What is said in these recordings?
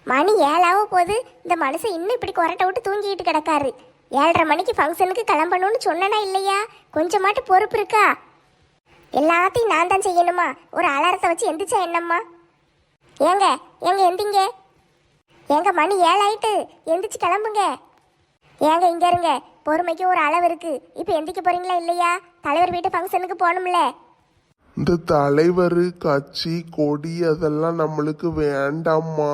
மணி 7 போது. இந்த மனுஷன் இன்னும் இப்படி கொரட்டை விட்டு தூங்கிட்டு கிடக்காரு. 7:30 மணிக்கு ஃபங்க்ஷனுக்கு கிளம்பணும்னு சொன்னனா இல்லையா? கொஞ்சமாட்டு பொறுப்பு இருக்கா? எல்லாத்தையும் நான் தான் செய்யணுமா? ஒரு அலாரத்தை வச்சு எந்திரிச்சா என்னம்மா? ஏங்க ஏங்க எந்திங்க. ஏங்க மணி 7 ஆயிட்டு, எந்திரிச்சு கிளம்புங்க. ஏங்க இங்க இருங்க, பொறுமைக்கு ஒரு அளவு இருக்கு. இப்போ எந்திரிக்க போறீங்களா இல்லையா? தலைவர் வீட்டு ஃபங்க்ஷனுக்கு போகணும்ல. இந்த தலைவர் கட்சி கொடி அதெல்லாம் நம்மளுக்கு வேண்டாம்மா.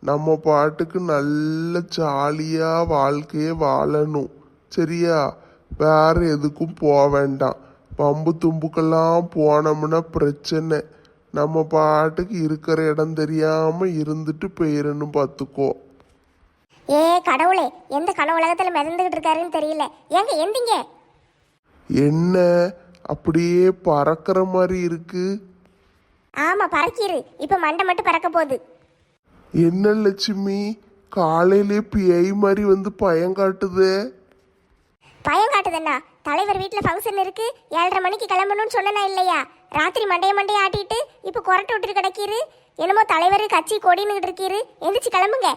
நம்ம பாட்டுக்கு நல்ல ஜாலியா வாழ்க்கையே வாழணும், சரியா? வேற எதுக்கும் போக வேண்டாம். பம்பு தும்புக்கெல்லாம் போனோம்னா பிரச்சனை. நம்ம பாட்டுக்கு இருக்கிற இடம் தெரியாம இருந்துட்டு போயிடணும், பார்த்துக்கோ. ஏ கடவுளே, எந்த கனவு உலகத்துல மிதந்துகிட்டு இருக்காருன்னு தெரியல. ஏங்க எந்திங்க. என்ன அப்படியே பறக்கிற மாதிரி இருக்கு? ஆமா பறக்கிரு. இப்ப மண்டை மட்டும் பறக்க போகுது. என்ன லட்சுமி, காலையிலே பேய் மாதிரி வந்து பயம் காட்டுதே? பயம் காட்டுதுன்னா, தலைவர் வீட்டுல ஃபங்க்ஷன் இருக்கு, 7:30 மணிக்கு கிளம்பணும்னு சொன்னா இல்லையா? ராத்திரி மண்டைய ஆட்டிட்டு இப்ப கொரட்டை விட்டுட்டு கிடக்கிரு. என்னமோ தலைவர் கட்சி கொடின்னு இருக்கீரு. எந்திரிச்சு கிளம்புங்க.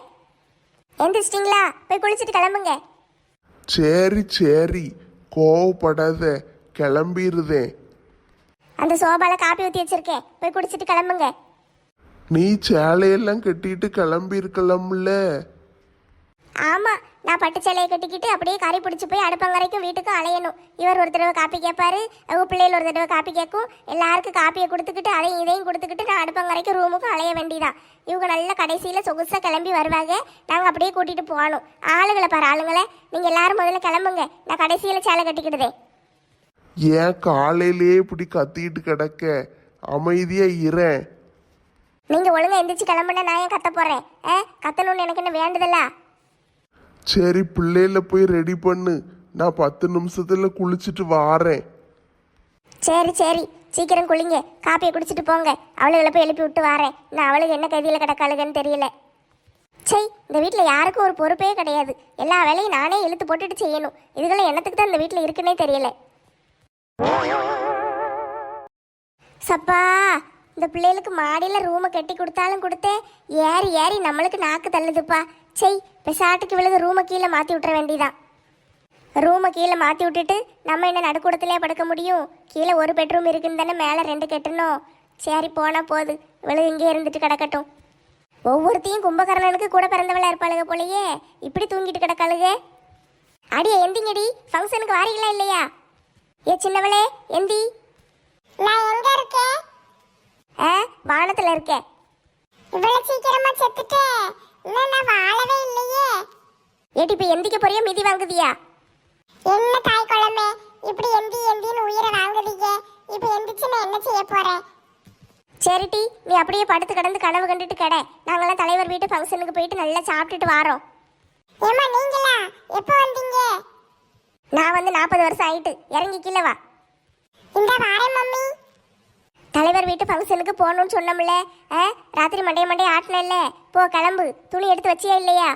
எந்திரிச்சிட்டிங்களா? போய் குளிச்சுட்டு கிளம்புங்க. சரி சரி, கோவப்படாத, கிளம்பிடுதேன். அந்த சோபால காப்பி ஊத்தி வச்சிருக்கேன், போய் குடிச்சிட்டு கிளம்புங்க. நீ சேலையெல்லாம் கட்டிட்டு கிளம்பி இருக்கலாம்ல? ஆமா, நான் பட்டு சேலையை கட்டிக்கிட்டு அப்படியே கறி பிடிச்சி போய் அடுப்பங்கரைக்கும் வீட்டுக்கும் அலையணும். இவர் ஒரு தடவை காப்பி கேட்பாரு, அவங்க பிள்ளைகள் ஒரு தடவை காப்பி கேட்கும். எல்லாருக்கும் காப்பியை கொடுத்துக்கிட்டு அதையும் இதையும் கொடுத்துக்கிட்டு நான் அடுப்பங்கரைக்கும் ரூமுக்கும் அலைய வேண்டியதான். இவங்க நல்ல கடைசியில் சொகுசாக கிளம்பி வருவாங்க. நாங்கள் அப்படியே கூட்டிகிட்டு போகணும். ஆளுகளை பாரு ஆளுங்களை. நீங்கள் எல்லாரும் முதல்ல கிளம்புங்க, நான் கடைசியில் சேலை கட்டிக்கிடுதேன். ஏன் காலையிலே இப்படி கத்திட்டு கிடக்க? அமைதியா இரேன். நீங்கள் ஒழுங்கா எந்திரிச்சு கிளம்புனா நான் ஏன் கத்த போகிறேன்? கத்தணும்னு எனக்கு என்ன வேண்டுதல்ல? சரி, பிள்ளையில போய் ரெடி பண்ணு. நான் 10 நிமிஷத்துல குளிச்சுட்டு வாரேன். சரி சரி, சீக்கிரம் குளிங்க, காப்பியை குடிச்சிட்டு போங்க. அவளுகளை போய் எழுப்பி விட்டு வரேன். நான் அவளுக்கு என்ன கைதியில் கிடக்காளுகன்னு தெரியல. சை, இந்த வீட்டில் யாருக்கும் ஒரு பொறுப்பே கிடையாது. எல்லா வேலையும் நானே இழுத்து போட்டுட்டு செய்யணும். இதுகளை என்னத்துக்கு தான் இந்த வீட்டில் இருக்குன்னே தெரியல. சப்பா, இந்த பிள்ளைகளுக்கு மாடியில் ரூமை கட்டி கொடுத்தாலும் கொடுத்தேன், ஏறி ஏறி நம்மளுக்கு நாக்கு தள்ளுதுப்பா. சை, பெசாட்டுக்கு விழுது ரூமை கீழே மாற்றி விட்டுற வேண்டியதான். ரூமை கீழே மாற்றி விட்டுட்டு நம்ம என்ன நடுக்கூடத்திலே படுக்க முடியும்? கீழே ஒரு பெட்ரூம் இருக்குன்னு தானே மேலே 2 கட்டணும். சரி போனால் போகுது, விழுது இங்கே இருந்துட்டு கிடக்கட்டும். ஒவ்வொருத்தையும் கும்பகர்ணனுக்கு கூட பிறந்தவளா இருப்பாளுக போலையே, இப்படி தூங்கிட்டு கிடக்காளுக. அடியே எந்திங்கடி, ஃபங்க்ஷனுக்கு வாரீங்களா இல்லையா? ஏ சின்னவளே எந்தி. நான் எங்க இருக்கேன்? வானத்தில் இருக்கேன். இவ்வளவு சீக்கிரமா செத்துட்டேன். இன்னும் நான் வாழவே இல்லையே. ஏடி இப்போ எந்திக்க போறியா மிதி வாங்குதியா? என்ன தாய் குழம்பே, இப்படி எந்தின்னு உயிரை வாங்குதீங்க. இப்ப எந்திரிச்சு நான் என்ன செய்ய போறேன்? சரிட்டி, நீ அப்படியே படுத்து கிடந்து கனவு கண்டுட்டு கிட. நாங்களாம் தலைவர் வீட்டு ஃபங்க்ஷனுக்கு போயிட்டு நல்லா சாப்பிட்டுட்டு வாரோம். ஏமா நீங்களா எப்போ வந்தீங்க? நான் வந்து 40 வருஷம் ஆயிட்டு. இறங்கி கீழே வா. இந்த வாரேன் மம்மி. தலைவர் வீட்டு ஃபங்க்ஷனுக்கு போகணும்னு சொன்னோம்ல, ராத்திரி மண்டைய ஆட்டினல்ல. போ கிளம்பு. துணி எடுத்து வச்சியா இல்லையா?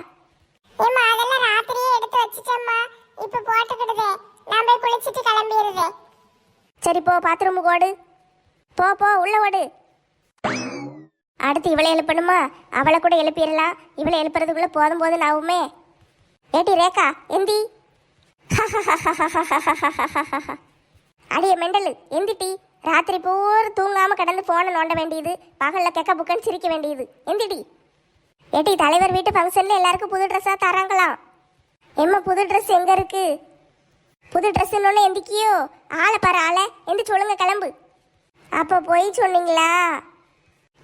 ஏமா அதெல்லாம் ராத்திரியே எடுத்து வச்சிட்டேம்மா. இப்ப போட்டுக்கிடுதே. நான் போய் குளிச்சிட்டு கிளம்பிடுதே. சரி போ, பாத்ரூமுக்கு ஓடு. போ போ, உள்ள ஓடு. அடுத்து இவளை எழுப்பணுமா? அவளை கூட எழுப்பிடலாம். இவளை எழுப்புறதுக்குள்ள போதும் போதும் ஆகுமே. ஏட்டி ரேக்கா எந்தி. அடியே மெண்டலு எந்திட்டி. ராத்திரி பூரா தூங்காம கிடந்து போன நோண்ட வேண்டியது, பகல்ல கெக்க புக்கன்னு சிரிக்க வேண்டியது. எந்திடி. ஏட்டி, தலைவர் வீட்டு ஃபங்க்ஷன்ல எல்லாருக்கும் புது ட்ரெஸ்ஸா தராங்களாம். எம்மா புது ட்ரெஸ் எங்க இருக்கு? புது ட்ரெஸ்ன்னு எந்திக்கியோ? ஆளை பாரு ஆளை. எந்திரிச்சு ஒழுங்க கிளம்பு. அப்போ போய் சொன்னீங்களா?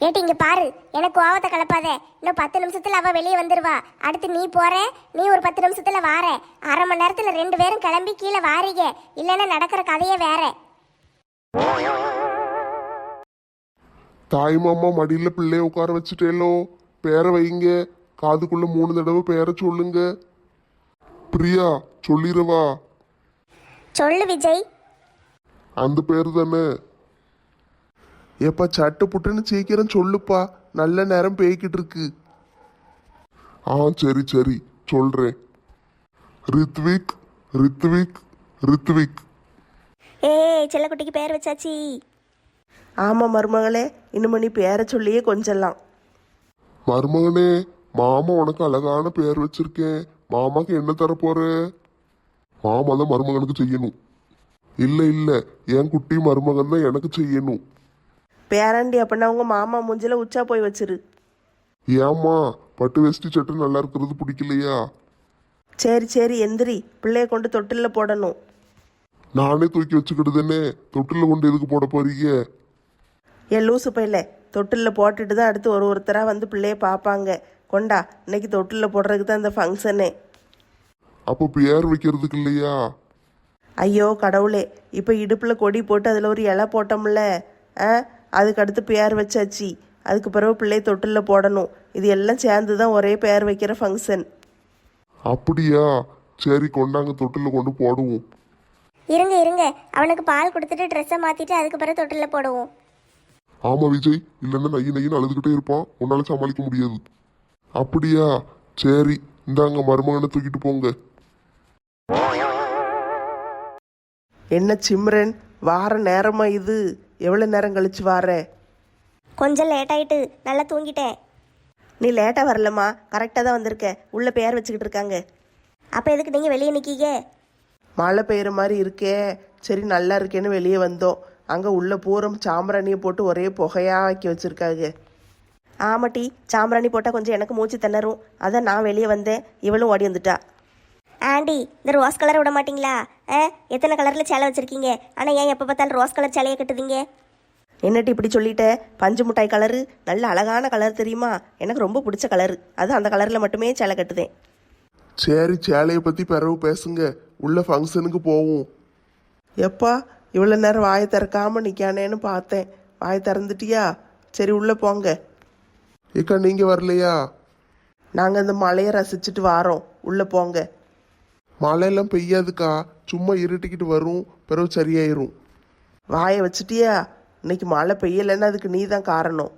ஏட்டி இங்க பாரு, எனக்கு கோவத்தை கலப்பாத. இன்னும் 10 நிமிஷத்துல அவ வெளியே வந்துருவா. அடுத்து நீ போற, நீ ஒரு 10 நிமிஷத்துல வார. 1/2 மணி நேரத்துல 2 பேரும் கிளம்பி கீழே வாரீங்க. இல்லைன்னா நடக்கிற கதையே வேற. தாய் மாமா மடியில பிள்ளைய உட்கார வச்சுட்டேலோ. பேரை வைங்க. காதுக்குள்ள 3 தடவை பேரை சொல்லுங்க. பிரியா, சொல்லிடவா? சொல்லு விஜய். அந்த பேரு தானே? ஏப்பா சட்டு புட்டுன்னு சீக்கிரம் சொல்லுப்பா, நல்ல நேரம் பேய்கிட்டு இருக்கு. சரி சரி சொல்றேன். ரித்விக் ரித்விக் ரித்விக். செல்லக்குட்டிக்கு பேர் வச்சாச்சு. ஆமாம் மருமகளே, இன்னும் நீ பேரை சொல்லியே கொஞ்சலாம். மருமகனே, மாமா உனக்கு அழகான பேர் வச்சிருக்கேன். மாமாக்கு என்ன தர போற? மாமா தான் மருமகனுக்கு செய்யணும். இல்ல இல்ல, என் குட்டி மருமகன் தான் எனக்கு செய்யணும். பேராண்டி அப்படின்னா உங்க மாமா மூஞ்சில உச்சா போய் வச்சிரு. ஏம்மா, பட்டு வேஷ்டி சட்டை நல்லா இருக்கிறது பிடிக்கலையா? சரி சரி எந்திரி, பிள்ளைய கொண்டு தொட்டில்ல போடணும். நானே தூக்கி வச்சுக்கிடுதுன்னே, தொட்டில கொண்டு எதுக்கு போட போறீங்க? ஏன் லூசு பையில, தொட்டில்ல போட்டுட்டு தான் அடுத்து ஒருத்தராக வந்து பிள்ளைய பார்ப்பாங்க. கொண்டா, இன்னைக்கு தொட்டில்ல போடுறதுக்கு தான் இந்த ஃபங்க்ஷனே. அப்போ பேர் வைக்கிறதுக்கு இல்லையா? ஐயோ கடவுளே, இப்போ இடுப்பில் கொடி போட்டு அதில் ஒரு இலை போட்டோம்ல, அதுக்கு அடுத்து பேர் வச்சாச்சு. அதுக்கு பிறகு பிள்ளைய தொட்டில்ல போடணும். இது எல்லாம் சேர்ந்து தான் ஒரே பேர் வைக்கிற ஃபங்க்ஷன். அப்படியா? சரி, கொண்டாங்க, தொட்டில கொண்டு போடுவோம். இருங்க இருங்க, அவனுக்கு பால் கொடுத்துட்டு ட்ரெஸ்ஸை மாற்றிட்டு அதுக்கு பிறகு தொட்டிலில் போடுவோம். ஆமா விஜய், இல்லைன்னா நைய நையின்னு அழுதுகிட்டே இருப்பான், உன்னால சமாளிக்க முடியாது. அப்படியா? சரி, இந்தாங்க மருமகனை தூக்கிட்டு போங்க. என்ன சிம்ரன், வார நேரமா இது? எவ்வளோ நேரம் கழிச்சு வார? கொஞ்சம் லேட் ஆயிட்டு, நல்லா தூங்கிட்டேன். நீ லேட்டாக வரலம்மா, கரெக்டாக தான் வந்திருக்க. உள்ளே பேர் வச்சுக்கிட்டு இருக்காங்க. அப்போ எதுக்கு நீங்கள் வெளியே நிற்கீங்க? மழை பெய்கிற மாதிரி இருக்கே, சரி நல்லா இருக்கேன்னு வெளியே வந்தோம். அங்கே உள்ள பூரம் சாம்பிராணியை போட்டு ஒரே புகையாக ஆக்கி வச்சுருக்காங்க. ஆமாட்டி, சாம்பிராணி போட்டால் கொஞ்சம் எனக்கு மூச்சு திணறும், அதான் நான் வெளியே வந்தேன். இவளும் ஓடி வந்துட்டா. ஆண்டி, இந்த ரோஸ் கலர் விட மாட்டிங்களா? எத்தனை கலரில் சேலை வச்சுருக்கீங்க, ஆனால் ஏன் எப்போ பார்த்தாலும் ரோஸ் கலர் சேலையை கட்டுதீங்க? என்னட்டு இப்படி சொல்லிட்ட? பஞ்சு மிட்டாய் கலரு நல்ல அழகான கலர் தெரியுமா? எனக்கு ரொம்ப பிடிச்ச கலரு, அது அந்த கலரில் மட்டுமே சேலை கட்டுதேன். சரி, சேலையை பத்தி பிறகு பேசுங்க, உள்ள ஃபங்க்ஷனுக்கு போவோம். எப்பா இவ்வளோ நேரம் வாயை திறக்காம நிற்கானேன்னு பார்த்தேன். வாயை திறந்துட்டியா? சரி உள்ளே போங்க. ஏக்கா, நீங்க வரலையா? நாங்கள் இந்த மழையை ரசிச்சுட்டு வாரோம், உள்ளே போங்க. மழையெல்லாம் பெய்யாதுக்கா, சும்மா இருட்டிக்கிட்டு வரும், பிறகு சரியாயிரும். வாயை வச்சுட்டியா? இன்னைக்கு மழை பெய்யலைன்னா அதுக்கு நீ தான் காரணம்.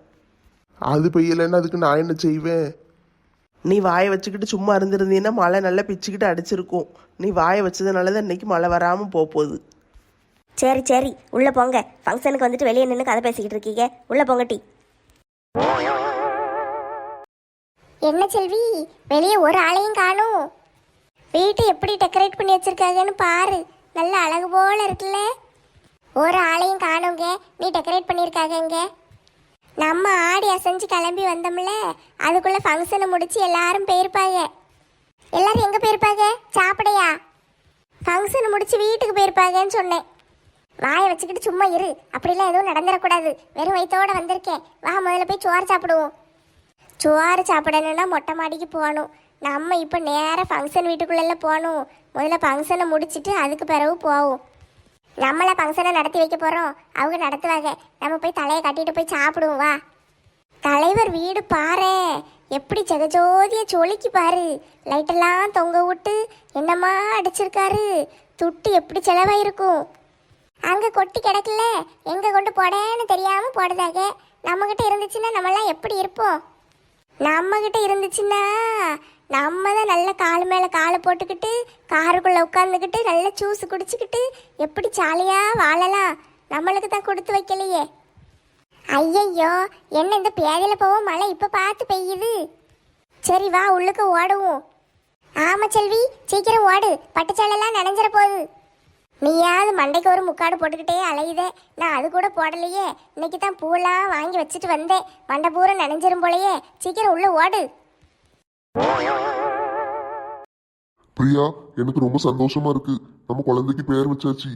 அது பெய்யலைன்னா அதுக்கு நான் என்ன செய்வேன்? நீ வாயை வச்சுக்கிட்டு சும்மா இருந்திருந்தீன்னா மழை நல்லா பிச்சுக்கிட்டு அடிச்சிருக்கும். நீ வாயை வச்சதுனால தான் இன்னைக்கு மழை வராமல் போகுது. சரி சரி, உள்ளே போங்க. ஃபங்க்ஷனுக்கு வந்துட்டு வெளியே நின்று கதை பேசிக்கிட்டு இருக்கீங்க, உள்ளே போங்க டி. என்ன செல்வி, வெளியே ஒரு ஆளையும் காணும். வீட்டை எப்படி டெக்கரேட் பண்ணி வச்சிருக்காங்கன்னு பாரு, நல்ல அழகு போல இருக்குல்ல. ஒரு ஆளையும் காணுங்க, நீ டெக்கரேட் பண்ணியிருக்காங்க. நம்ம ஆடி அசைஞ்சு கிளம்பி வந்தோம்ல, அதுக்குள்ள ஃபங்க்ஷனை முடிச்சு எல்லாரும் போயிருப்பாங்க. எல்லாரும் எங்கே போயிருப்பாங்க? சாப்பிடையா? ஃபங்க்ஷனை முடிச்சு வீட்டுக்கு போயிருப்பாங்கன்னு சொன்னேன். வாயை வச்சுக்கிட்டு சும்மா இரு, அப்படிலாம் எதுவும் நடந்துடக்கூடாது. வெறும் வயிற்றோடு வந்திருக்கேன், வா முதல்ல போய் சோறு சாப்பிடுவோம். சோறு சாப்பிடணுன்னா மொட்டை மாடிக்கு போகணும். நம்ம இப்போ நேராக ஃபங்க்ஷன் வீட்டுக்குள்ளெல்லாம் போகணும். முதல்ல ஃபங்க்ஷனை முடிச்சுட்டு அதுக்கு பிறகு போவோம். நம்மளை ஃபங்க்ஷனை நடத்தி வைக்க போகிறோம், அவங்க நடத்துவாங்க. நம்ம போய் தலையை கட்டிட்டு போய் சாப்பிடுவோம் வா. தலைவர் வீடு பாரு, எப்படி ஜெகஜோதியை சொலிக்கு பாரு. லைட்டெல்லாம் தொங்க விட்டு என்னம்மா அடிச்சிருக்காரு. துட்டு எப்படி செலவாயிருக்கும். அங்கே கொட்டி கிடக்கல, எங்கே கொண்டு போடன்னு தெரியாமல் போடுதாங்க. நம்மக்கிட்ட இருந்துச்சுன்னா நம்மளாம் எப்படி இருப்போம்? நம்மக்கிட்ட இருந்துச்சுன்னா நம்ம தான் நல்ல கால் மேலே காலை போட்டுக்கிட்டு காருக்குள்ளே உட்காந்துக்கிட்டு நல்ல ஜூஸ் குடிச்சிக்கிட்டு எப்படி ஜாலியாக வாழலாம். நம்மளுக்கு தான் கொடுத்து வைக்கலையே. ஐயையோ, என்ன இந்த பேதையில் போவோம், மழை இப்போ பார்த்து பெய்யுது. சரி வா, உள்ளுக்கு ஓடுவோம். ஆமாம் செல்வி, சீக்கிரம் ஓடு, பட்டுச்சாலெல்லாம் நனைஞ்சிட போகுது. நீயாவது மண்டைக்கு ஒரு முக்காடு போட்டுக்கிட்டே அலையுதே, நான் அது கூட போடலையே. இன்னைக்கு தான் பூவெல்லாம் வாங்கி வச்சுட்டு வந்தேன், மண்டை பூரா நனைஞ்சிரும் போலையே. சீக்கிரம் உள்ள ஓடு. பிரியா, எனக்கு ரொம்ப சந்தோஷமா இருக்கு, நம்ம குழந்தைக்கு பேர் வச்சாச்சு.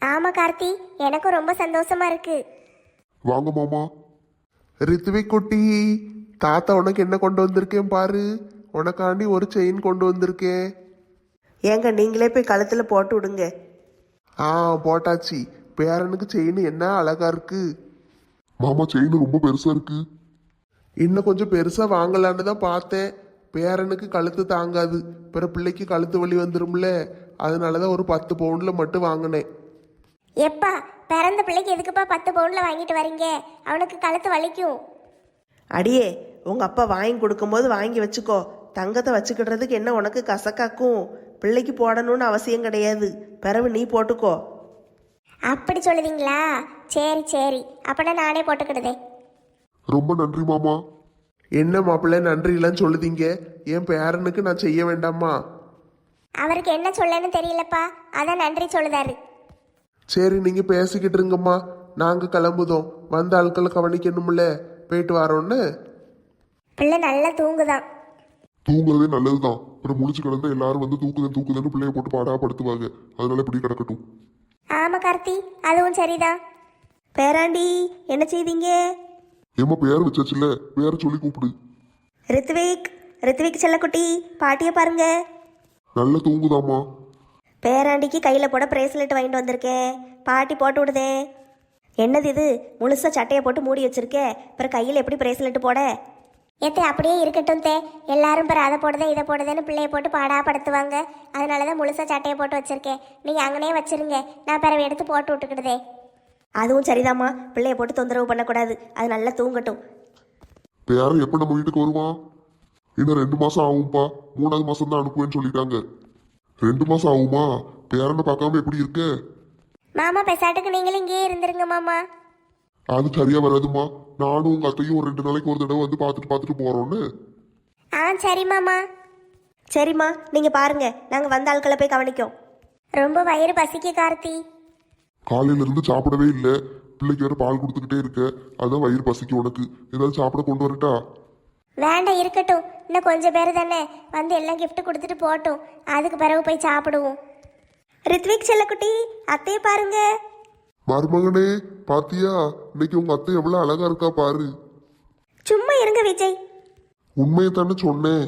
ஆமா கார்த்தி, எனக்கும் ரொம்ப சந்தோஷமா இருக்கு. வாங்க மாமா. ரித்வி குட்டி, தாத்தா உனக்கு என்ன கொண்டு வந்திருக்கேன் பாரு. உனக்காண்டி ஒரு செயின் கொண்டு வந்திருக்கேன். ஏங்க நீங்களே போய் கழுத்தில் போட்டு விடுங்க. போட்டாச்சு. பேரனுக்கு செயின் என்ன அழகா இருக்கு. மாமா, செயின் ரொம்ப பெருசா இருக்கு. இன்னும் கொஞ்சம் பெருசா வாங்கலான்னு தான் பார்த்தேன். பேரனுக்கு கழுத்து தாங்காது, பிற பிள்ளைக்கு கழுத்து வலி வந்துரும்ல, அதனாலதான் ஒரு 10 பவுன்ல மட்டும் வாங்கினேன். எப்பா, பிறந்த பிள்ளைக்கு எதுக்குப்பா 10 பவுன்ல வாங்கிட்டு வரீங்க? அவனுக்கு கழுத்து வலிக்கும். அடியே, உங்கள் அப்பா வாங்கி கொடுக்கும்போது வாங்கி வச்சுக்கோ. தங்கத்தை வச்சுக்கிடுறதுக்கு என்ன உனக்கு கசக்காக்கும்? பிள்ளைக்கு போடணும்னு அவசியம் கிடையாது, பிறகு நீ போட்டுக்கோ. அப்படி சொல்லுவீங்களா? சரி சரி, அப்பனா நானே போட்டுக்கிடுதேன். ரொம்ப நன்றி மாமா. என்ன மாப்பிள்ளை நன்றியெல்லாம் சொல்லுதீங்க? என் பேரனுக்கு நான் செய்ய வேண்டாமா? அவருக்கு என்ன சொல்லன்னு தெரியலப்பா, அதான் நன்றி சொல்லுதாரு. சரி நீங்க பேசிக்கிட்டு இருங்கம்மா, நாங்க கிளம்புதோம். வந்த ஆட்களை கவனிக்கணும்ல, போயிட்டு வரோன்னு. பிள்ளை நல்லா தூங்குதான். தூங்குறதே நல்லதுதான். அப்புறம் முழிச்சு கிடந்தா எல்லாரும் வந்து தூக்குதுன்னு பிள்ளைய போட்டு பாடாப்படுத்துவாங்க. அதனால இப்படி கிடக்கட்டும். ஆமா கார்த்தி, அதுவும் சரிதான். பேராண்டி என்ன செய்தீங்க? ஏம்மா பேர் வச்சாச்சுல, பேரை சொல்லி கூப்பிடு. ரித்விக், ரித்விக் செல்லக்குட்டி, பாட்டியை பாருங்க. நல்லா தூங்குதாம்மா. பேராண்டிக்கு கையில் போட பிரேஸ்லெட் வாங்கிட்டு வந்திருக்கேன், பாட்டி போட்டு விடுதே. என்னது இது, முழுசாக சட்டையை போட்டு மூடி வச்சிருக்கேன், அப்புறம் கையில் எப்படி பிரேஸ்லெட் போட? ஏத்தே அப்படியே இருக்கட்டும் தே, எல்லாரும் பிற அதை போடுதே இதை போடுதேன்னு பிள்ளைய போட்டு பாடாப்படுத்துவாங்க. அதனால தான் முழுசா சட்டையை போட்டு வச்சிருக்கேன். நீங்கள் அங்கனே வச்சிருங்க, நான் பிறவை எடுத்து போட்டு விட்டுக்கிடுதே. அதுவும் சரிதாம்மா, பிள்ளைய போட்டு தொந்தரவு பண்ணக்கூடாது, அது நல்லா தூங்கட்டும். பேரன் எப்ப நம்ம வீட்டுக்கு வருவான்? இன்னும் 2 மாசம் ஆகும்பா. 3வது மாசம் தான் அனுப்புவேன்னு சொல்லிட்டாங்க. 2 மாசம் ஆகுமா? பேரனை பார்க்காம எப்படி இருக்க? மாமா பெசாட்டுக்கு நீங்களும் இங்கேயே இருந்துருங்க மாமா. அது சரியா வராதுமா. நானும் உங்க அத்தையும் ஒரு 2 நாளைக்கு ஒரு தடவை வந்து பார்த்துட்டு போறோன்னு. ஆ சரி மாமா. சரிம்மா, நீங்கள் பாருங்க, நாங்கள் வந்த ஆட்களை போய் கவனிக்கோம். ரொம்ப வயிறு பசிக்கு கார்த்தி. காலையில இருந்து சாப்பிடவே இல்லை. பிள்ளைக்கு வேற பால் கொடுத்துக்கிட்டே இருக்க, அதான் வயிறு பசிக்கு. உனக்கு ஏதாவது சாப்பிட கொண்டு வரட்டா? வேண்டாம் இருக்கட்டும், இன்னும் கொஞ்சம் பேர் தானே, வந்து எல்லாம் gift கொடுத்துட்டு போட்டும், அதுக்கு பிறகு போய் சாப்பிடுவோம். ரித்விக் செல்லக்குட்டி, அத்தையை பாருங்க. மருமகனே பாத்தியா, இன்னைக்கு உங்க அத்தை எவ்வளவு அழகா இருக்கா பாரு. சும்மா இருங்க விஜய். உண்மையை தானே சொன்னேன்.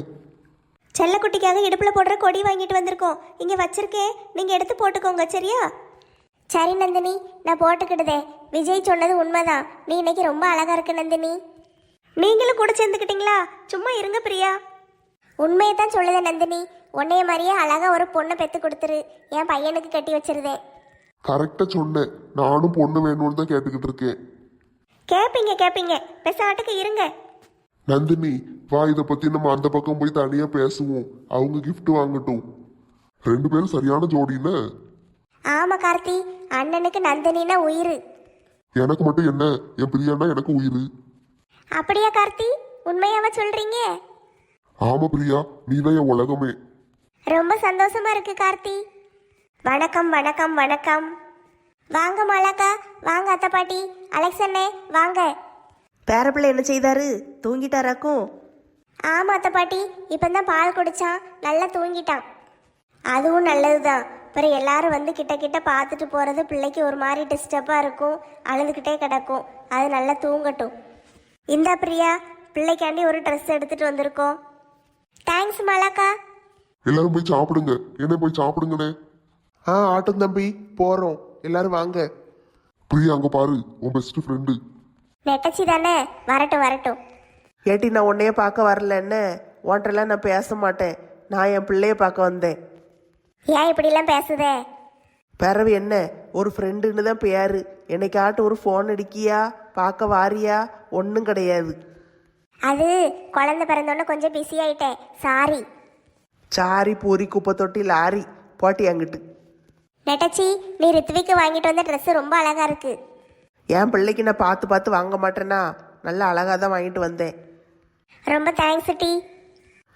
செல்லக்குட்டிக்காக இடுப்பில் போடுற கொடி வாங்கிட்டு வந்திருக்கோம், இங்கே வச்சிருக்கேன், நீங்கள் எடுத்து போட்டுக்கோங்க சரியா? சரி நந்தினி, நான் போட்டுக்கிடுதே. விஜய் சொன்னது உண்மைதான், நீ இன்னைக்கு ரொம்ப அழகா இருக்கு நந்தினி. நீங்களும் கூட சேர்ந்துக்கிட்டீங்களா? சும்மா இருங்க பிரியா. உண்மையை தான் சொல்லுதேன் நந்தினி, உன்னைய மாதிரியே அழகா ஒரு பொண்ணை பெற்று கொடுத்துரு, என் பையனுக்கு கட்டி வச்சிருதேன். கரெக்டா சொன்னேன். நானும் பொண்ணு வேணும்னு தான் கேட்டுக்கிட்டு இருக்கேன். கேட்பீங்க, பெசாட்டுக்கு இருங்க. நந்தினி வா, இதை பத்தி நம்ம அந்த பக்கம் போய் தனியா பேசுவோம். அவங்க gift வாங்கட்டும். 2 பேரும் சரியான ஜோடின்னு. ஆமா கார்த்தி, அண்ணனுக்கு நந்தினினா உயிர். எனக்கு மட்டும் என்ன, என் பிரியாண்ணா எனக்கு உயிர். அப்படியா கார்த்தி, உண்மையாவா சொல்றீங்க? ஆமா பிரியா, நீதான் என் உலகமே. ரொம்ப சந்தோஷமா இருக்கு கார்த்தி. வணக்கம் வணக்கம் வணக்கம். வாங்க மாலாக்கா, வாங்க அத்தை பாட்டி, அலெக்ஸ் அண்ணே வாங்க. பேரப்பிள்ளை என்ன செய்தாரு? தூங்கிட்டாராக்கும்? ஆமா அத்தை பாட்டி, இப்பதான் பால் குடிச்சான், நல்லா தூங்கிட்டான். அதுவும் நல்லதுதான். அப்புறம் எல்லாரும் வந்து கிட்ட கிட்ட பார்த்துட்டு போறது பிள்ளைக்கு ஒரு மாதிரி டிஸ்டர்பா இருக்கும், அழுதுகிட்டே கிடக்கும். அது நல்லா தூங்கட்டும். இந்தா பிரியா, பிள்ளைக்காண்டி ஒரு ட்ரெஸ் எடுத்துட்டு வந்திருக்கோம். தேங்க்ஸ் மாலாக்கா. எல்லாரும் போய் சாப்பிடுங்க. என்ன போய் சாப்பிடுங்கண்ணே. ஆட்டும் தம்பி, போறோம். எல்லாரும் வாங்க. பிரியா அங்க பாரு, உன் பெஸ்ட் ஃப்ரெண்டு. நெட்டச்சி தானே, வரட்டும் வரட்டும். ஏட்டி, நான் உன்னைய பார்க்க வரல, என்ன உன்ட்டெல்லாம் நான் பேச மாட்டேன். நான் என் பிள்ளைய பார்க்க வந்தேன். ஏன் இப்படிலாம் பேசுதே? பிறவு என்ன, ஒரு ஃப்ரெண்டுன்னு தான் பேரு. என்னைக்காட்டும் ஒரு ஃபோன் அடிக்கியா, பார்க்க வாரியா? ஒன்றும் கிடையாது. அது குழந்தை பிறந்தோன்னு கொஞ்சம் பிஸி ஆயிட்டேன், சாரி. சாரி பூரி குப்பை தொட்டி லாரி போட்டி அங்கிட்டு. நெட்டச்சி, நீ ரித்விக்கு வாங்கிட்டு வந்த ட்ரெஸ் ரொம்ப அழகா இருக்கு. என் பிள்ளைக்கு நான் பார்த்து வாங்க மாட்டேன்னா, நல்லா அழகாக தான் வாங்கிட்டு வந்தேன். ரொம்ப தேங்க்ஸ் டி.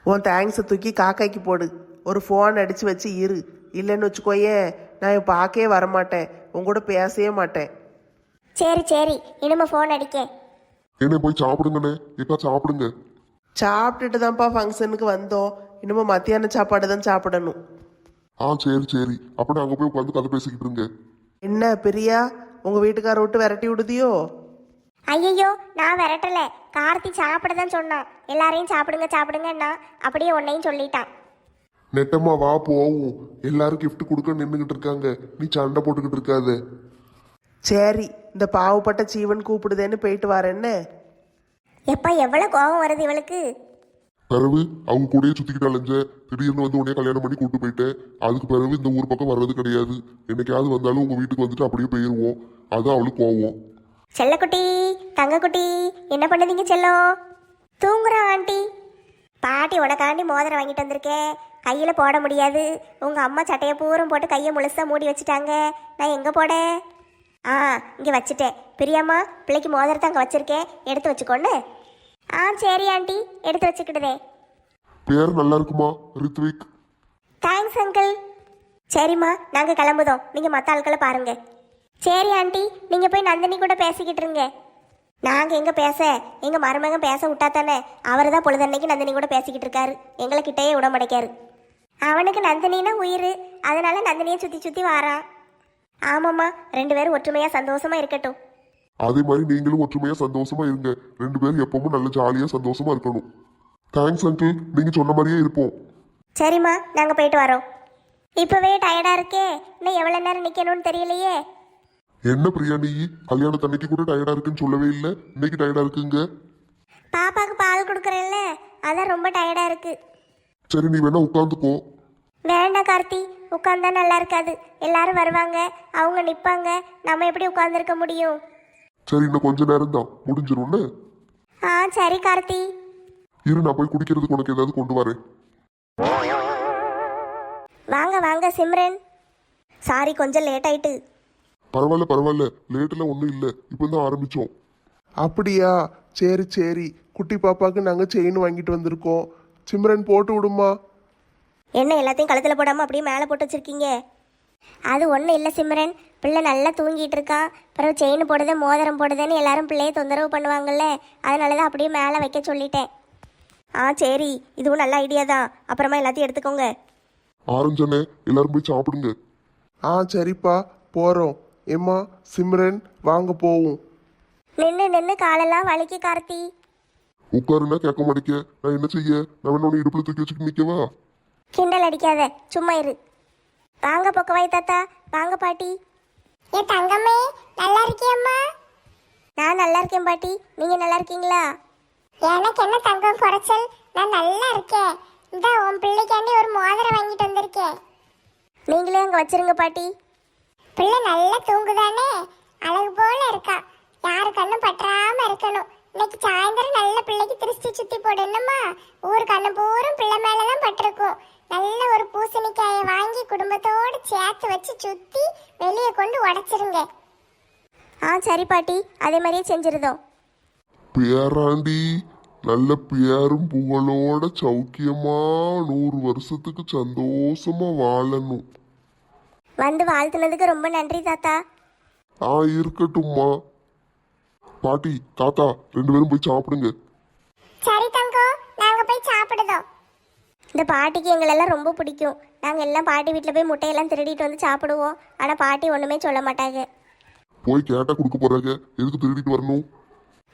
உன் தேங்க்ஸை தூக்கி காக்காய்க்கு போடு. ஒரு ஃபோன் அடித்து வச்சு இரு, இல்லைன்னு வச்சுக்கோயே, நான் பார்க்கவே வரமாட்டேன், உங்கூட பேசவே மாட்டேன். சரி சரி, இனிமே ஃபோன் அடிக்க. என்ன போய் சாப்பிடுங்கண்ணே. எப்பா சாப்பிடுங்க. சாப்பிட்டுட்டு தான்ப்பா ஃபங்க்ஷனுக்கு வந்தோம், இனிமேல் மத்தியான சாப்பாடு தான் சாப்பிடணும். சரி சரி, அப்ப அங்க போய் உட்காந்து கதை பேசிக்கிட்டு இருங்க. என்ன பிரியா, உங்கள் வீட்டுக்கார விட்டு விரட்டி விடுதியோ? ஐயோ, நான் விரட்டல, கார்த்தி சாப்பிட தான் சொன்னான். எல்லாரையும் சாப்பிடுங்க சாப்பிடுங்கன்னா அப்படியே உன்னையும் சொல்லிட்டான். நெட்டம்மா வா போவோம். எல்லாரும் gift கொடுக்க நின்றுகிட்டு இருக்காங்க, நீ சண்டை போட்டுக்கிட்டு இருக்காத. சரி, இந்த பாவப்பட்ட ஜீவன் கூப்பிடுதேன்னு போயிட்டு வரேன்னு. எப்பா எவ்வளவு கோபம் வருது இவளுக்கு. பிறகு அவங்க கூடயே சுத்திக்கிட்டு அலைஞ்ச, திடீர்னு வந்து உடனே கல்யாணம் பண்ணி கூட்டு போயிட்டேன். அதுக்கு பிறகு இந்த ஊர் பக்கம் வர்றது கிடையாது. என்னைக்காவது வந்தாலும் உங்க வீட்டுக்கு வந்துட்டு அப்படியே போயிடுவோம். அதான் அவளுக்கு கோவம். செல்லக்குட்டி, தங்கக்குட்டி, என்ன பண்ணுதீங்க செல்லம்? தூங்குறான் ஆண்டி. பாட்டி உனக்காண்டி மோதிரம் வாங்கிட்டு வந்திருக்கேன், கையில் போட முடியாது. உங்கள் அம்மா சட்டையை பூரம் போட்டு கையை முழுசாக மூடி வச்சுட்டாங்க. நான் எங்கே போட? இங்கே வச்சுட்டேன். பிரியாம்மா, பிள்ளைக்கு மோதிரத்தை அங்கே வச்சுருக்கேன், எடுத்து வச்சுக்கோன்னு. ஆ சரி ஆண்டி, எடுத்து வச்சுக்கிடுதே. பேர் நல்லா இருக்குமா? ரித்விக். Thanks uncle. சரிம்மா, நாங்கள் கிளம்புதோம், நீங்கள் மற்ற ஆட்களை பாருங்க. சரி ஆண்டி, நீங்கள் போய் நந்தினி கூட பேசிக்கிட்டு இருங்க. நாங்கள் எங்கே பேச, எங்கள் மருமகன் பேச விட்டா தானே. அவர் தான் பொழுதன்னைக்கு நந்தினி கூட பேசிக்கிட்டு இருக்காரு, எங்களை கிட்டேயே விட மாட்டேக்காரு. அவனுக்கு நந்தினின்னா உயிர், அதனால நந்தினியை சுற்றி சுற்றி வாரான். ஆமாம்மா, 2 பேரும் ஒற்றுமையாக சந்தோஷமாக இருக்கட்டும். அதே மாதிரி நீங்களும் ஒற்றுமையா சந்தோஷமா இருங்க. 2 பேரும் எப்பவும் நல்ல ஜாலியா சந்தோஷமா இருக்கணும். தேங்க்ஸ் அங்கிள், நீங்க சொன்ன மாதிரியே இருப்போம். சரிம்மா, நாங்கள் போயிட்டு வரோம். இப்போவே டயர்டாக இருக்கே, இன்னும் எவ்வளோ நேரம் நிற்கணும்னு தெரியலையே. என்ன பிரியா, நீ கல்யாணத்தன்னைக்கு கூட டயர்டா இருக்குன்னு சொல்லவே இல்லை, இன்னைக்கு டயர்டா இருக்குங்க. பாப்பாவுக்கு பால் கொடுக்குறேன்ல, அதான் ரொம்ப டயர்டாக இருக்கு. சரி, நீ வேணா உட்காந்துக்கோ. வேண்டாம் கார்த்தி, உட்காந்தா நல்லா இருக்காது. எல்லாரும் வருவாங்க, அவங்க நிற்பாங்க, நம்ம எப்படி உட்காந்துருக்க முடியும்? சரி, இன்னும் கொஞ்ச நேரம் தான் முடிஞ்சிரும்னு. ஆ சரி கார்த்தி. இரு, நான் போய் குடிக்கிறதுக்கு உனக்கு ஏதாவது கொண்டு வரேன். வாங்க வாங்க சிம்ரன். சாரி, கொஞ்சம் லேட் ஆயிட்டு. பரவாயில்ல பரவாயில்ல, லேட்டில் ஒன்றும் இல்லை, இப்போ தான் ஆரம்பித்தோம். அப்படியா? சரி சரி, குட்டி பாப்பாவுக்கு நாங்கள் செயின் வாங்கிட்டு வந்திருக்கோம். சிம்ரன் போட்டு விடுமா? என்ன எல்லாத்தையும் கழுத்தில் போடாமல் அப்படியே மேலே போட்டு வச்சிருக்கீங்க? அது ஒன்றும் இல்லை சிம்ரன், பிள்ளை நல்லா தூங்கிட்டு இருக்கான். பிறகு செயின் போடுதே மோதிரம் போடுதேன்னு எல்லாரும் பிள்ளையை தொந்தரவு பண்ணுவாங்கல்ல, அதனால தான் அப்படியே மேலே வைக்க சொல்லிட்டேன். ஆ சரி, இதுவும் நல்ல ஐடியா தான். அப்புறமா எல்லாத்தையும் எடுத்துக்கோங்க. ஆரஞ்சனே, எல்லாரும் போய் சாப்பிடுங்க. ஆ சரிப்பா, போகிறோம். ஏம்மா சிம்ரன், வாங்க போவோம். நின்று நின்று காலெல்லாம் வலிக்கு கார்த்தி. உட்காருன்னா கேட்க மாட்டேங்க, நான் என்ன செய்ய? நான் வேணா உன்னை இடுப்புல தூக்கி வச்சுட்டு நிற்கவா? கிண்டல் அடிக்காத, சும்மா இரு. வாங்க பொக்கவாய் தாத்தா, வாங்க பாட்டி. ஏ தங்கமே, நல்லா இருக்கியம்மா? நான் நல்லா இருக்கேன் பாட்டி, நீங்கள் நல்லா இருக்கீங்களா? எனக்கு என்ன தங்கம் குறைச்சல், நான் நல்லா இருக்கேன். இந்த உன் பிள்ளைக்காண்டி ஒரு மோதிரம் வாங்கிட்டு வந்திருக்கேன். நீங்களே அங்கே வச்சிருங்க பாட்டி. பிள்ளை நல்லா தூங்குதானே, அழகு போல இருக்கா. யாரு கண்ணும் பற்றாம இருக்கணும். இன்னைக்கு சாயந்தரம் நல்ல பிள்ளைக்கு திருஷ்டி சுத்தி போடணுமா? ஊர் கண்ணு பூரும் பிள்ளை மேலதான் பட்டிருக்கும். நல்ல ஒரு பூசணிக்காயை வாங்கி குடும்பத்தோடு சேர்த்து வச்சு சுத்தி வெளியே கொண்டு உடைச்சிருங்க. ஆ சரி பாட்டி, அதே மாதிரியே செஞ்சிருந்தோம். பேராண்டி, நல்ல பேரும் புகழோட சௌக்கியமா 100 வருஷத்துக்கு சந்தோஷமா வாழணும். வந்து வாழ்த்துனதுக்கு ரொம்ப நன்றி தாத்தா. இருக்கட்டும்மா. பாட்டி, தாத்தா, 2 பேரும் போய் சாப்பிடுங்க. சரி தங்கம், நாங்க போய் சாப்பிடுதோம். இந்த பாட்டிக்கு எங்களெல்லாம் ரொம்ப பிடிக்கும். நாங்கள் எல்லாம் பாட்டி வீட்டில் போய் முட்டையெல்லாம் திருடிட்டு வந்து சாப்பிடுவோம். ஆனால் பாட்டி ஒன்றுமே சொல்ல மாட்டாங்க. போய் கேட்டா கொடுக்க போறாங்க, எதுக்கு திருடிட்டு வரணும்?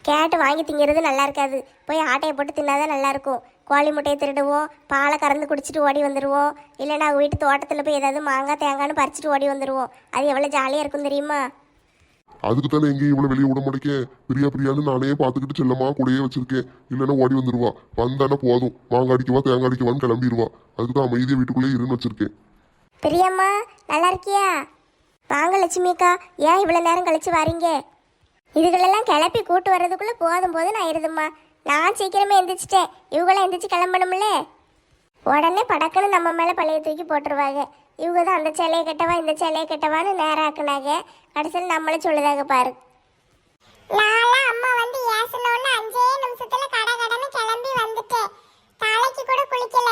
கேட்டு வாங்கி திங்கிறது நல்லா இருக்காது. போய் ஆட்டையை போட்டு தின்னாதான் நல்லா இருக்கும். கோழி முட்டையை திருடுவோம், பாலை கறந்து குடிச்சிட்டு ஓடி வந்துடுவோம். இல்லைன்னா வீட்டு தோட்டத்தில் போய் ஏதாவது மாங்காய் தேங்காய்னு பறிச்சுட்டு ஓடி வந்துடுவோம். அது எவ்வளோ ஜாலியாக இருக்கும் தெரியுமா? அதுக்கு தானே எங்கேயும் இவ்வளவு வெளியே விட மாட்டேக்கேன். பிரியா பிரியான்னு நானே பார்த்துக்கிட்டு செல்லமா கூடயே வச்சிருக்கேன். இல்லைன்னா ஓடி வந்துருவா. வந்தானே போதும், மாங்காய் அடிக்கவா தேங்காய் அடிக்கவான்னு கிளம்பிடுவா. அதுக்கு தான் அமைதியை வீட்டுக்குள்ளே இருன்னு வச்சிருக்கேன். பிரியம்மா, நல்லா இருக்கியா? வாங்க லட்சுமி அக்கா, ஏன் இவ்வளோ நேரம் கழிச்சு வரீங்க? இதுகளெல்லாம் கிளப்பி கூட்டு வர்றதுக்குள்ளே போதும் போதும் ஆயிடுதும்மா. நான் சீக்கிரமே எந்திரிச்சிட்டேன், இவங்களாம் எந்திரிச்சு கிளம்பணும்ல. உடனே படக்குன்னு நம்ம மேலே பழைய தூக்கி போட்டுருவாங்க. இவங்க தான் அந்த சேலையை கட்டவா இந்த சேலையை கட்டவான்னு நேரம் ஆக்குனாங்க. கடைசியில் நம்மளே சொல்லுதாங்க பாரு. நான்லாம் அம்மா வந்து ஏசனோன்னு 5 நிமிஷத்துல கடை கடன்னு கிளம்பி வந்துட்டேன். தலைக்கு கூட குளிக்கல.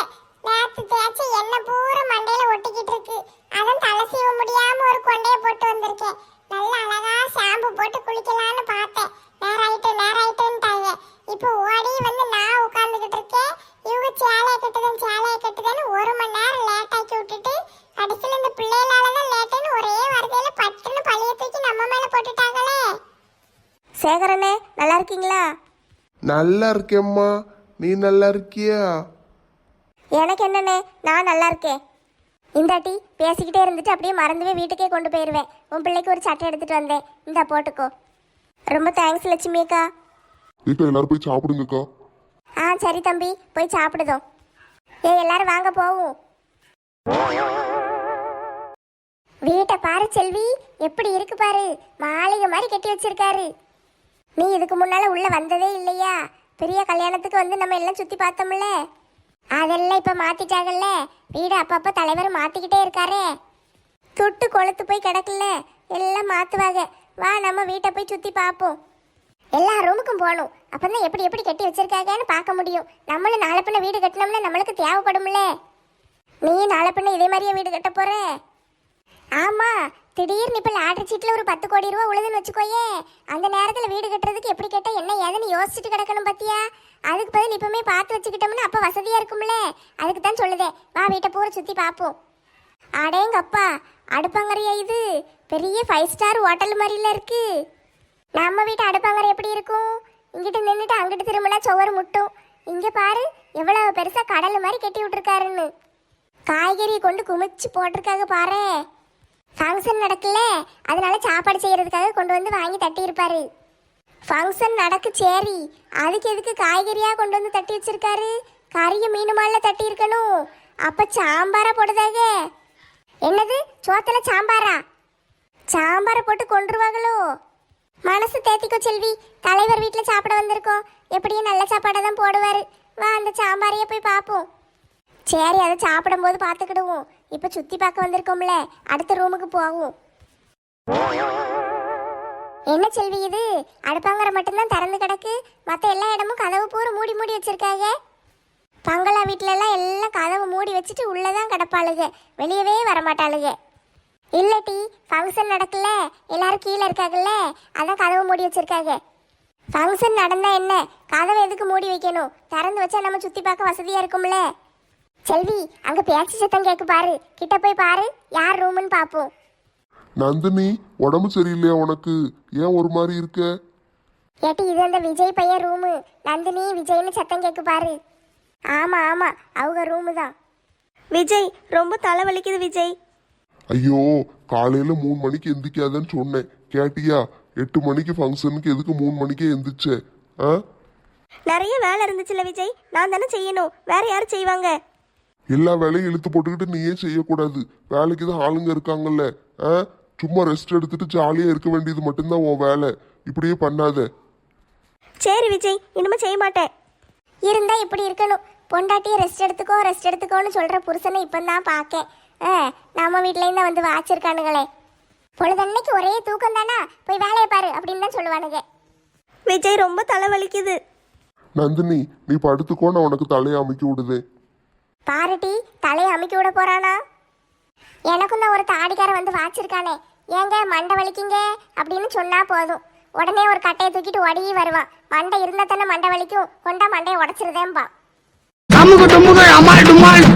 நேத்து தேய்ச்சி எண்ணெய் பூரா மண்டையில ஒட்டிக்கிட்டு இருக்கு. அதான் தலை சீவ முடியாம ஒரு கொண்டையை போட்டு வந்திருக்கேன். நல்ல அழகா ஷாம்பு போட்டு குளிக்கலான்னு பார்த்தேன். நேராயிட்டுன்ட்டாங்க. இப்போ ஓடி வந்து நான் உட்காந்துக்கிட்டு இருக்கேன். இவங்க சேலையை கட்டுதுன்னு 1 மணி நேரம் லேட் ஆக்கி விட்டுட்டு கடைசியில் இந்த பிள்ளைகளாலதான் லேட்டுன்னு ஒரே வார்த்தையில பட்டுன்னு பழைய தூக்கி நம்ம மேல போட்டுட்டாங்களே. சேகரனே, நல்லா இருக்கீங்களா? நல்லா இருக்கேம்மா, நீ நல்லா இருக்கியா? எனக்கு என்னண்ணே, நான் நல்லா இருக்கேன். இந்தாட்டி பேசிக்கிட்டே இருந்துட்டு அப்படியே மறந்துவே வீட்டுக்கே கொண்டு போயிடுவேன். உன் பிள்ளைக்கு ஒரு சட்டை எடுத்துட்டு வந்தேன், இந்தா போட்டுக்கோ. ரொம்ப தேங்க்ஸ் லட்சுமி அக்கா. இப்போ எல்லாரும் போய் சாப்பிடுங்கக்கா. ஆ சரி தம்பி, போய் சாப்பிடுதோம். எல்லாரும் வாங்க போவோம். வீட்டை பாரு செல்வி, எப்படி இருக்கு பாரு. மாளிகை மாதிரி கட்டி வச்சிருக்காரு. நீ இதுக்கு முன்னால உள்ள வந்ததே இல்லையா? பெரிய கல்யாணத்துக்கு வந்து நம்ம எல்லாம் சுத்தி பார்த்தோம்ல, அதெல்லாம் இப்ப மாத்திட்டாங்கல்ல. வீடு அப்பப்ப தலைவர் மாத்திக்கிட்டே இருக்காரே. தொட்டு கொளுத்து போய் கிடக்கல, எல்லாம் மாத்துவாங்க. வா நம்ம வீட்டை போய் சுத்தி பார்ப்போம். எல்லா ரூமுக்கும் போகணும். அப்பதான் எப்படி எப்படி கட்டி வச்சிருக்காங்கன்னு பார்க்க முடியும். நம்மளும் நாளை பின்ன வீடு கட்டினோம்னா நம்மளுக்கு தேவைப்படும்ல. நீ நாளை பின்ன இதே மாதிரியே வீடு கட்ட போற? ஆமா, திடீர்னு இப்ப லாட்டரி சீட்ல ஒரு 10 கோடி ரூபா உழுதுன்னு வச்சுக்கோயே, அந்த நேரத்துல வீடு கட்டுறதுக்கு எப்படி கேட்டா என்ன ஏதுன்னு யோசிச்சுட்டு கிடக்கணும் பாத்தியா? அதுக்கு பதில் இப்பவுமே பார்த்து வச்சுக்கிட்டோம்னா அப்ப வசதியா இருக்கும்ல. அதுக்கு தான் சொல்லுதே, வா வீட்டை பூரா சுத்தி பார்ப்போம். அடேங்கப்பா, அடுப்பங்கரையா இது? பெரிய 5 ஸ்டார் ஹோட்டல் மாதிரில இருக்கு. நம்ம வீட்டு அடுப்பங்கரை எப்படி இருக்கும்? இங்கிட்டு நின்றுட்டு அங்கிட்டு திரும்பினா சுவர் முட்டும். இங்க பாரு எவ்வளவு பெருசா கடல் மாதிரி கட்டி விட்டுருக்காருன்னு. காய்கறியை கொண்டு குமிச்சு போட்டிருக்காங்க பாரு. ஃபங்க்ஷன் நடக்கல, அதனால சாப்பாடு செய்யறதுக்காக கொண்டு வந்து வாங்கி தட்டி இருப்பாரு. ஃபங்க்ஷன் நடக்கு சரி, அதுக்கு எதுக்கு காய்கறியா கொண்டு வந்து தட்டி வச்சிருக்காரு? கறிய மீனுமால தட்டி இருக்கணும். அப்ப சாம்பாரா போடுதாக? என்னது, சோத்துல சாம்பாரா? சாம்பாரை போட்டு கொண்டுருவாங்களோ? மனசு தேத்திக்கோ செல்வி, தலைவர் வீட்டுல சாப்பிட வந்திருக்கோம். எப்படியும் நல்ல சாப்பாடை தான் போடுவாரு. வா அந்த சாம்பாரையே போய் பார்ப்போம். சரி, அதை சாப்பிடும் போது பார்த்துக்கிடுவோம். இப்ப சுத்தி பார்க்க வந்திருக்கோம்ல, அடுத்த ரூமுக்கு போவோம். என்ன செல்வி இது, அடுப்பாங்கரை மட்டும்தான் திறந்து கிடக்கு, மற்ற எல்லா இடமும் கதவு பூரா மூடி மூடி வச்சிருக்காங்க. பங்களா வீட்டுல எல்லாம் கதவு மூடி வச்சுட்டு உள்ளதான் கிடப்பாளுக, வெளியவே வரமாட்டாளுக. இல்லட்டி ஃபங்க்ஷன் நடக்கல, எல்லாரும் கீழே இருக்காங்கல்ல, அதான் கதவு மூடி வச்சிருக்காங்க. ஃபங்க்ஷன் நடந்தா என்ன, கதவை எதுக்கு மூடி வைக்கணும்? திறந்து வச்சா நம்ம சுத்தி பார்க்க வசதியா இருக்கும்ல. செல்வி, அங்க பேச்சு சத்தம் கேக்கு பாரு, கிட்ட போய் பாரு, யார் ரூம்னு பாப்போம். நந்தினி, உடம்பு சரியில்லையா உனக்கு? ஏன் ஒரு மாதிரி இருக்க? ஏட்டி, இது அந்த விஜய் பையன் ரூமு. நந்தினி விஜய்னு சத்தம் கேக்கு பாரு. ஆமா ஆமா, அவங்க ரூமு தான். விஜய், ரொம்ப தலைவலிக்குது விஜய். ஐயோ, காலையில 3 மணிக்கு எந்திக்காதன்னு சொன்னேன், கேட்டியா? 8 மணிக்கு ஃபங்க்ஷனுக்கு எதுக்கு 3 மணிக்கே எந்திரிச்சே? ஆ, நிறைய வேலை இருந்துச்சுல விஜய், நான் தானே செய்யணும், வேற யாரும் செய்வாங்க? எல்லா வேலையும் இழுத்து போட்டுக்கிட்டு நீயே செய்யக்கூடாது. வேலைக்கு தான் ஆளுங்க இருக்காங்கல்ல. ஆ, சும்மா ரெஸ்ட் எடுத்துட்டு ஜாலியா இருக்க வேண்டியது மட்டும்தான் உன் வேலை. இப்படியே பண்ணாத. சரி விஜய், இனிமே செய்ய மாட்டேன். இருந்தா இப்படி இருக்கணும். பொண்டாட்டியை ரெஸ்ட் எடுத்துக்கோ ரெஸ்ட் எடுத்துக்கோன்னு சொல்ற புருஷனை இப்பதான் பார்க்கேன். நம்ம வீட்லேயும் தான் வந்து வாச்சிருக்கானுங்களே. பொழுதன்னைக்கு ஒரே தூக்கம் தானா, போய் வேலையை பாரு அப்படின்னு தான் சொல்லுவானுங்க. விஜய், ரொம்ப தலைவலிக்குது. நந்தினி, நீ படுத்துக்கோ, நான் உனக்கு தலையை அமுக்கி விடுதே. பாருட்டி, தலையை அமுக்கி விட போறானா? எனக்கும் தான் ஒரு தாடிக்காரன் வந்து வாச்சிருக்கானே, ஏங்க மண்டை வலிக்குங்க அப்படின்னு சொன்னா போதும், உடனே ஒரு கட்டையை தூக்கிட்டு ஓடி வருவான். மண்டை இருந்தா தானே மண்டை வலிக்கும், கொண்டா மண்டையை உடச்சிருதேன்பா. அமுக டுமுக அமால் டுமால்.